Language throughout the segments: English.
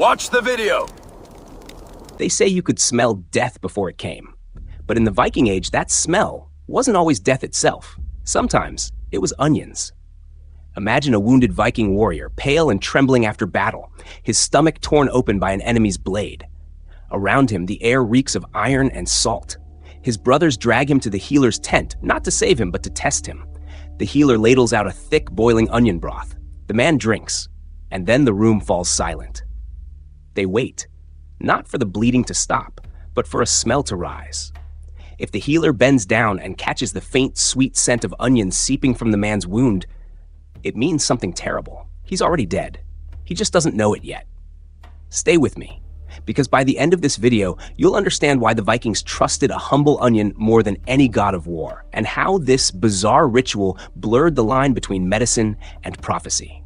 Watch the video. They say you could smell death before it came. But in the Viking Age, that smell wasn't always death itself. Sometimes it was onions. Imagine a wounded Viking warrior, pale and trembling after battle, his stomach torn open by an enemy's blade. Around him, the air reeks of iron and salt. His brothers drag him to the healer's tent, not to save him, but to test him. The healer ladles out a thick, boiling onion broth. The man drinks, and then the room falls silent. They wait, not for the bleeding to stop, but for a smell to rise. If the healer bends down and catches the faint, sweet scent of onions seeping from the man's wound, it means something terrible. He's already dead. He just doesn't know it yet. Stay with me, because by the end of this video, you'll understand why the Vikings trusted a humble onion more than any god of war, and how this bizarre ritual blurred the line between medicine and prophecy.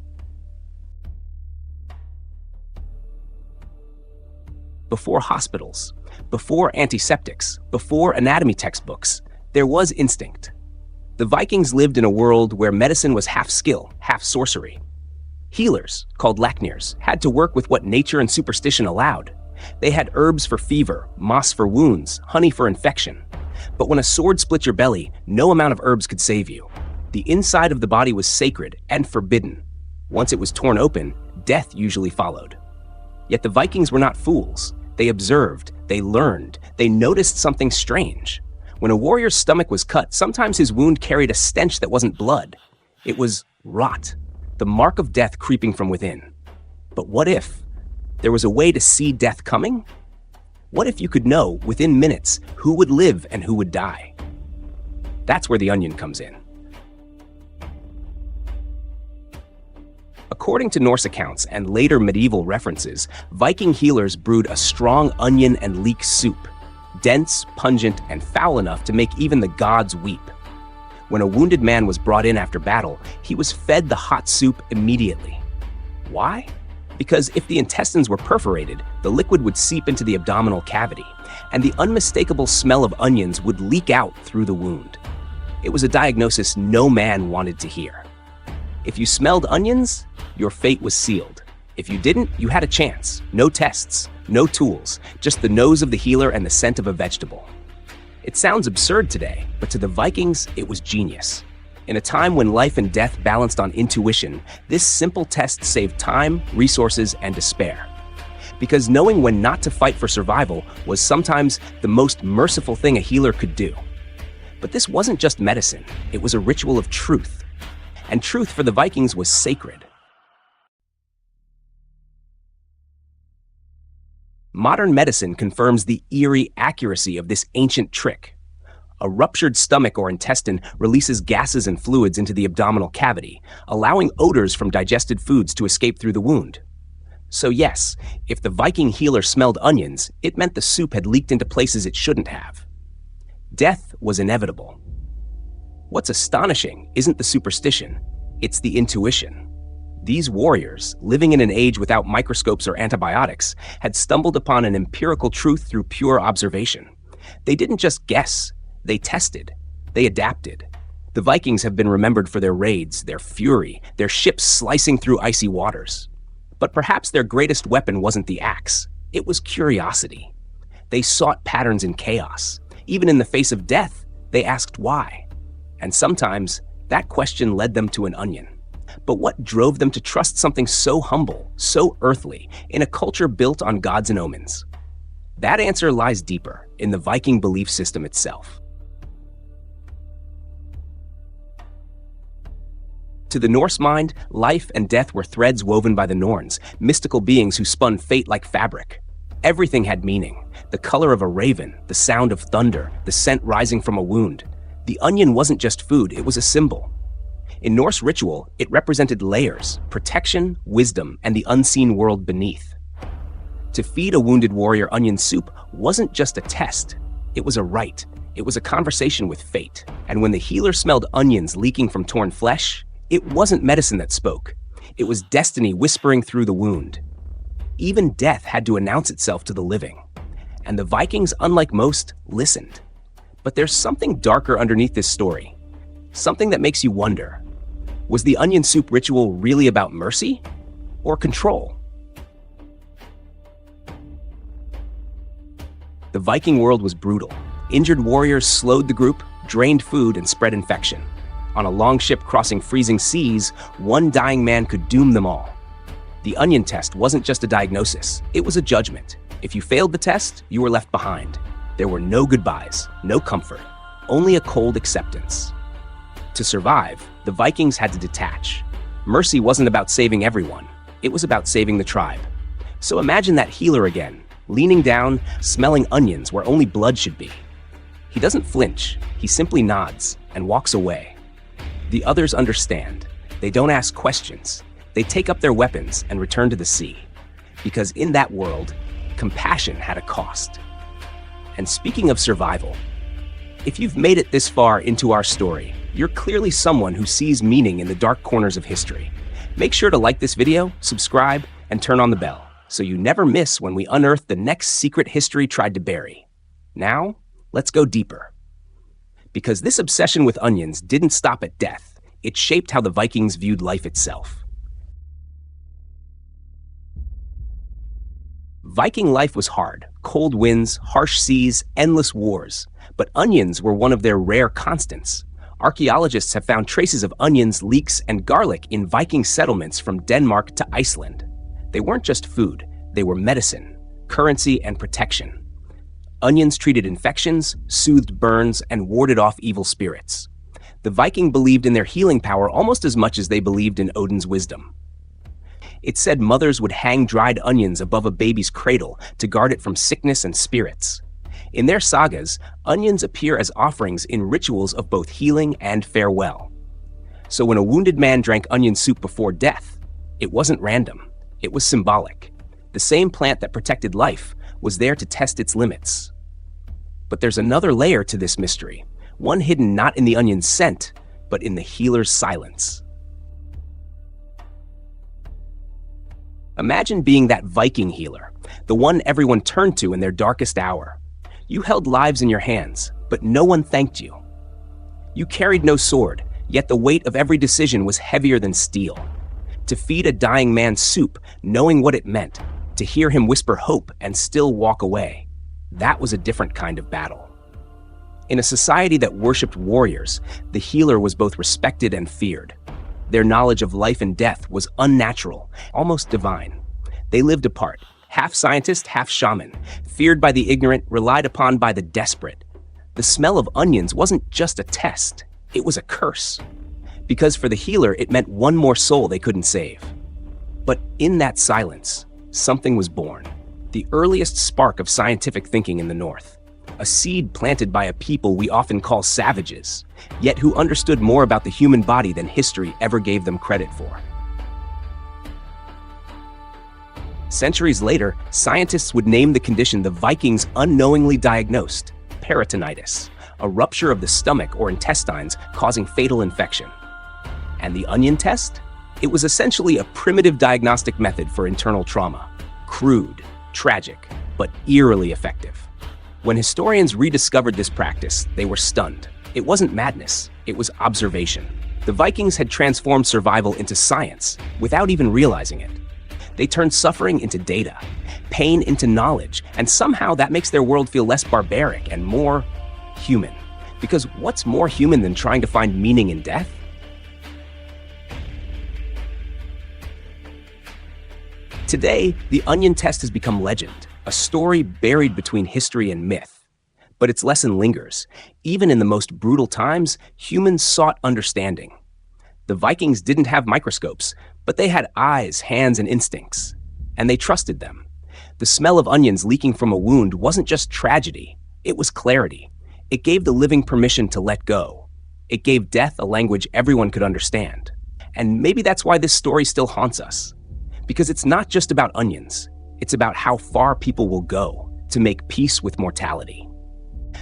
Before hospitals, before antiseptics, before anatomy textbooks, there was instinct. The Vikings lived in a world where medicine was half skill, half sorcery. Healers, called Lacknirs, had to work with what nature and superstition allowed. They had herbs for fever, moss for wounds, honey for infection. But when a sword split your belly, no amount of herbs could save you. The inside of the body was sacred and forbidden. Once it was torn open, death usually followed. Yet the Vikings were not fools. They observed, they learned, they noticed something strange. When a warrior's stomach was cut, sometimes his wound carried a stench that wasn't blood. It was rot, the mark of death creeping from within. But what if there was a way to see death coming? What if you could know, within minutes, who would live and who would die? That's where the onion comes in. According to Norse accounts and later medieval references, Viking healers brewed a strong onion and leek soup, dense, pungent, and foul enough to make even the gods weep. When a wounded man was brought in after battle, he was fed the hot soup immediately. Why? Because if the intestines were perforated, the liquid would seep into the abdominal cavity, and the unmistakable smell of onions would leak out through the wound. It was a diagnosis no man wanted to hear. If you smelled onions, your fate was sealed. If you didn't, you had a chance. No tests, no tools, just the nose of the healer and the scent of a vegetable. It sounds absurd today, but to the Vikings, it was genius. In a time when life and death balanced on intuition, this simple test saved time, resources, and despair. Because knowing when not to fight for survival was sometimes the most merciful thing a healer could do. But this wasn't just medicine, it was a ritual of truth. And truth for the Vikings was sacred. Modern medicine confirms the eerie accuracy of this ancient trick. A ruptured stomach or intestine releases gases and fluids into the abdominal cavity, allowing odors from digested foods to escape through the wound. So yes, if the Viking healer smelled onions, it meant the soup had leaked into places it shouldn't have. Death was inevitable. What's astonishing isn't the superstition, it's the intuition. These warriors, living in an age without microscopes or antibiotics, had stumbled upon an empirical truth through pure observation. They didn't just guess, they tested, they adapted. The Vikings have been remembered for their raids, their fury, their ships slicing through icy waters. But perhaps their greatest weapon wasn't the axe, it was curiosity. They sought patterns in chaos. Even in the face of death, they asked why. And sometimes, that question led them to an onion. But what drove them to trust something so humble, so earthly, in a culture built on gods and omens? That answer lies deeper, in the Viking belief system itself. To the Norse mind, life and death were threads woven by the Norns, mystical beings who spun fate like fabric. Everything had meaning. The color of a raven, the sound of thunder, the scent rising from a wound. The onion wasn't just food, it was a symbol. In Norse ritual, it represented layers, protection, wisdom, and the unseen world beneath. To feed a wounded warrior onion soup wasn't just a test, it was a rite. It was a conversation with fate. And when the healer smelled onions leaking from torn flesh, it wasn't medicine that spoke. It was destiny whispering through the wound. Even death had to announce itself to the living. And the Vikings, unlike most, listened. But there's something darker underneath this story. Something that makes you wonder. Was the onion soup ritual really about mercy or control? Viking world was brutal. Injured warriors slowed the group, drained food, and spread infection. On a long ship crossing freezing seas, one dying man could doom them all. The onion test wasn't just a diagnosis, it was a judgment. If you failed the test, you were left behind. There were no goodbyes, no comfort, only a cold acceptance. To survive, the Vikings had to detach. Mercy wasn't about saving everyone, it was about saving the tribe. So imagine that healer again, leaning down, smelling onions where only blood should be. He doesn't flinch, he simply nods and walks away. The others understand. They don't ask questions. They take up their weapons and return to the sea. Because in that world, compassion had a cost. And speaking of survival, if you've made it this far into our story, you're clearly someone who sees meaning in the dark corners of history. Make sure to like this video, subscribe, and turn on the bell, so you never miss when we unearth the next secret history tried to bury. Now, let's go deeper. Because this obsession with onions didn't stop at death, it shaped how the Vikings viewed life itself. Viking life was hard. Cold winds, harsh seas, endless wars. But onions were one of their rare constants. Archaeologists have found traces of onions, leeks, and garlic in Viking settlements from Denmark to Iceland. They weren't just food, they were medicine, currency, and protection. Onions treated infections, soothed burns, and warded off evil spirits. The Viking believed in their healing power almost as much as they believed in Odin's wisdom. It's said mothers would hang dried onions above a baby's cradle to guard it from sickness and spirits. In their sagas, onions appear as offerings in rituals of both healing and farewell. So when a wounded man drank onion soup before death, it wasn't random, it was symbolic. The same plant that protected life was there to test its limits. But there's another layer to this mystery, one hidden not in the onion's scent, but in the healer's silence. Imagine being that Viking healer, the one everyone turned to in their darkest hour. You held lives in your hands, but no one thanked you. You carried no sword, yet the weight of every decision was heavier than steel. To feed a dying man soup, knowing what it meant, to hear him whisper hope and still walk away, that was a different kind of battle. In a society that worshipped warriors, the healer was both respected and feared. Their knowledge of life and death was unnatural, almost divine. They lived apart, half scientist, half shaman, feared by the ignorant, relied upon by the desperate. The smell of onions wasn't just a test, it was a curse. Because for the healer, it meant one more soul they couldn't save. But in that silence, something was born. The earliest spark of scientific thinking in the North. A seed planted by a people we often call savages, yet who understood more about the human body than history ever gave them credit for. Centuries later, scientists would name the condition the Vikings unknowingly diagnosed, peritonitis, a rupture of the stomach or intestines causing fatal infection. And the onion test? It was essentially a primitive diagnostic method for internal trauma. Crude, tragic, but eerily effective. When historians rediscovered this practice, they were stunned. It wasn't madness, it was observation. The Vikings had transformed survival into science without even realizing it. They turned suffering into data, pain into knowledge, and somehow that makes their world feel less barbaric and more human. Because what's more human than trying to find meaning in death? Today, the onion test has become legend, a story buried between history and myth. But its lesson lingers. Even in the most brutal times, humans sought understanding. The Vikings didn't have microscopes, but they had eyes, hands, and instincts. And they trusted them. The smell of onions leaking from a wound wasn't just tragedy, it was clarity. It gave the living permission to let go. It gave death a language everyone could understand. And maybe that's why this story still haunts us. Because it's not just about onions, it's about how far people will go to make peace with mortality.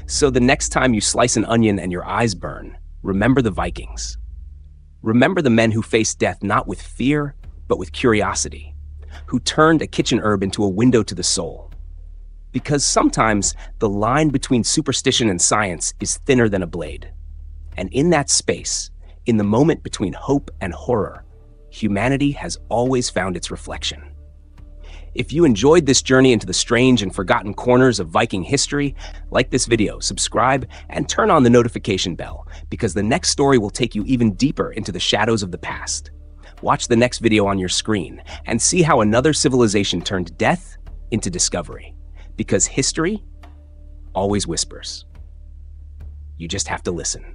So the next time you slice an onion and your eyes burn, remember the Vikings. Remember the men who faced death not with fear, but with curiosity, who turned a kitchen herb into a window to the soul. Because sometimes the line between superstition and science is thinner than a blade. And in that space, in the moment between hope and horror, humanity has always found its reflection. If you enjoyed this journey into the strange and forgotten corners of Viking history, like this video, subscribe, and turn on the notification bell, because the next story will take you even deeper into the shadows of the past. Watch the next video on your screen and see how another civilization turned death into discovery. Because history always whispers. You just have to listen.